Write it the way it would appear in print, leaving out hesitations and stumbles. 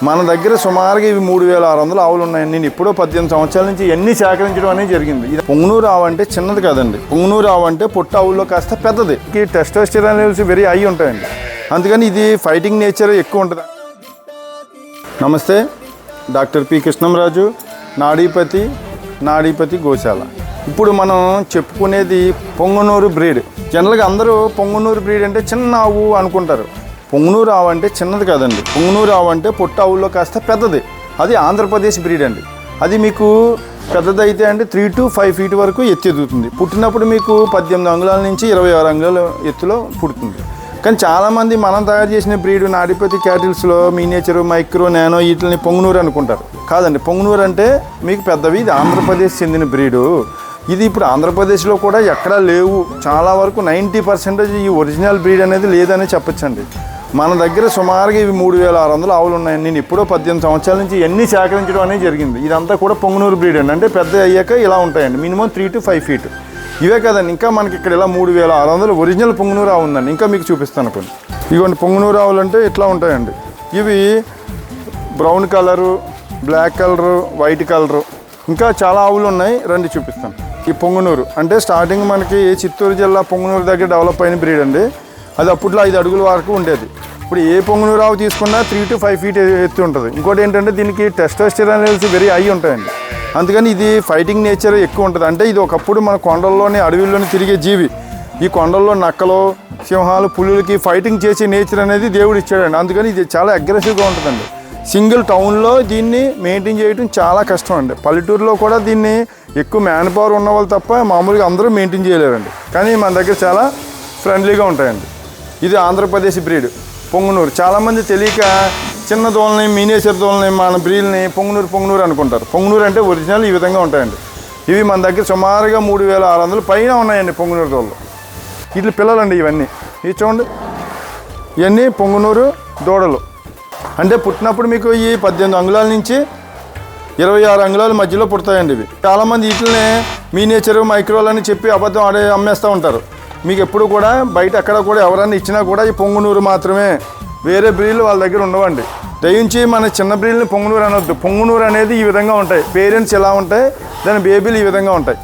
మన దగ్గర సుమారుగా ఇవి 3600 ఆవులు ఉన్నాయి. నేను ఎప్పుడో 18 సంవత్సరాల నుంచి ఎన్ని సేకరించడం అనేది జరిగింది. ఇది పొంగునూరు ఆవు అంటే చిన్నది కాదండి. పొంగునూరు ఆవు అంటే పుట్ట ఆవుల్లో కాస్త పెద్దది. ఈ టెస్టోస్టెరాన్ లెవెల్స్ వెరీ హై ఉంటాయండి. అందుకని ఇది ఫైటింగ్ నేచర్ ఎక్కువ ఉంటుంది. నమస్తే, డాక్టర్ పి కృష్ణంరాజు, నాడీపతి గోశాల. ఇప్పుడు మనం చెప్పుకునేది పొంగునూరు బ్రీడ్. జనరల్గా అందరూ పొంగునూరు బ్రీడ్ అంటే చిన్న ఆవు అనుకుంటారు. పొంగునూరు ఆవు అంటే చిన్నది కాదండి. పొంగునూరు ఆవు అంటే పుట్ట ఆవుల్లో కాస్త పెద్దది. అది ఆంధ్రప్రదేశ్ బ్రీడ్ అండి. అది మీకు పెద్దదైతే అంటే 3 to 5 feet వరకు ఎత్తు ఎదుగుతుంది. పుట్టినప్పుడు మీకు 18 అంగుళాల నుంచి 26 అంగుళాల ఎత్తులో పుడుతుంది. కానీ చాలామంది మనం తయారు చేసిన బ్రీడ్ నాడీపతి క్యాటిల్స్లో మినియేచర్, మైక్రో, నానో వీటిని పొంగునూరు అనుకుంటారు. కాదండి, పొంగునూరు అంటే మీకు పెద్దవి. ఇది ఆంధ్రప్రదేశ్ చెందిన బ్రీడు. ఇది ఇప్పుడు ఆంధ్రప్రదేశ్లో కూడా ఎక్కడా లేవు. చాలా వరకు 90% ఈ ఒరిజినల్ బ్రీడ్ అనేది లేదని చెప్పచ్చండి. మన దగ్గర సుమారుగా ఇవి 3600 ఆవులు ఉన్నాయి. నేను ఎప్పుడో 18 సంవత్సరాల నుంచి ఎన్ని సేకరించడం అనేది జరిగింది. ఇదంతా కూడా పొంగునూరు బ్రీడ్ అండి. అంటే పెద్ద అయ్యాక ఇలా ఉంటాయండి. Minimum 3 to 5 feet. ఇవే కదండి, ఇంకా మనకి ఇక్కడ ఇలా 3600 ఒరిజినల్ పొంగునూరు ఆవు ఉందండి. ఇంకా మీకు చూపిస్తాను కొన్ని. ఇవ్వండి పొంగునూరు ఆవులు అంటే ఇట్లా ఉంటాయండి. ఇవి brown colour, black colour, white colour, ఇంకా చాలా ఆవులు ఉన్నాయి. రండి చూపిస్తాను. ఈ పొంగునూరు అంటే స్టార్టింగ్ మనకి చిత్తూరు జిల్లా పొంగునూరు దగ్గర డెవలప్ అయిన బ్రీడ్ అండి. అది అప్పట్లో 5 అడుగుల వరకు ఉండేది. ఇప్పుడు ఏ పొంగునూరు ఆవు తీసుకున్నా 3 to 5 feet ఎత్తు ఉంటుంది. ఇంకోటి ఏంటంటే దీనికి టెస్టోస్టెరాన్ లెవెల్స్ వెరీ హై ఉంటాయండి. అందుకని ఇది ఫైటింగ్ నేచర్ ఎక్కువ ఉంటుంది. అంటే ఇది ఒకప్పుడు మన కొండల్లోని అడవిలోని తిరిగే జీవి. ఈ కొండల్లో నక్కలు, సింహాలు, పులులకి ఫైటింగ్ చేసే నేచర్ అనేది దేవుడు ఇచ్చాడండి. అందుకని ఇది చాలా అగ్రెసివ్గా ఉంటుందండి. సింగిల్ టౌన్లో దీన్ని మెయింటైన్ చేయడం చాలా కష్టం అండి. పల్లెటూరులో కూడా దీన్ని ఎక్కువ మ్యాన్ పవర్ ఉన్న వాళ్ళు తప్ప మామూలుగా అందరూ మెయింటైన్ చేయలేరండి. కానీ మన దగ్గర చాలా ఫ్రెండ్లీగా ఉంటాయండి. ఇది ఆంధ్రప్రదేశ్ బ్రీడ్ పొంగునూరు. చాలామంది తెలియక చిన్న దోళ్ళని, మినియేచర్ దోళ్ళని, మన బ్రీడ్ని పొంగునూరు అనుకుంటారు. పొంగునూరు అంటే ఒరిజినల్ ఈ విధంగా ఉంటాయండి. ఇవి మన దగ్గర సుమారుగా 3600 పైన ఉన్నాయండి పొంగునూరు దోళ్ళు. వీటి పిల్లలండి ఇవన్నీ. ఇవి చూడండి, ఇవన్నీ పొంగునూరు దూడలు. అంటే పుట్టినప్పుడు మీకు ఈ 18 అంగుళాల నుంచి 26 అంగుళాల మధ్యలో పుడతాయండి ఇవి. చాలామంది వీటిని మినియేచర్, మైక్రోలు అని చెప్పి అబద్ధం అమ్మేస్తూ ఉంటారు. మీకు ఎప్పుడు కూడా బయట ఎక్కడ కూడా ఎవరైనా ఇచ్చినా కూడా ఈ పొంగునూరు మాత్రమే, వేరే బ్రీడ్లు వాళ్ళ దగ్గర ఉండవండి. దయించి మన చిన్న బ్రీడ్ని పొంగునూరు అనొద్దు. పొంగునూరు అనేది ఈ విధంగా ఉంటాయి. పేరెంట్స్ ఎలా ఉంటాయి, దాని బేబీలు ఈ విధంగా ఉంటాయి.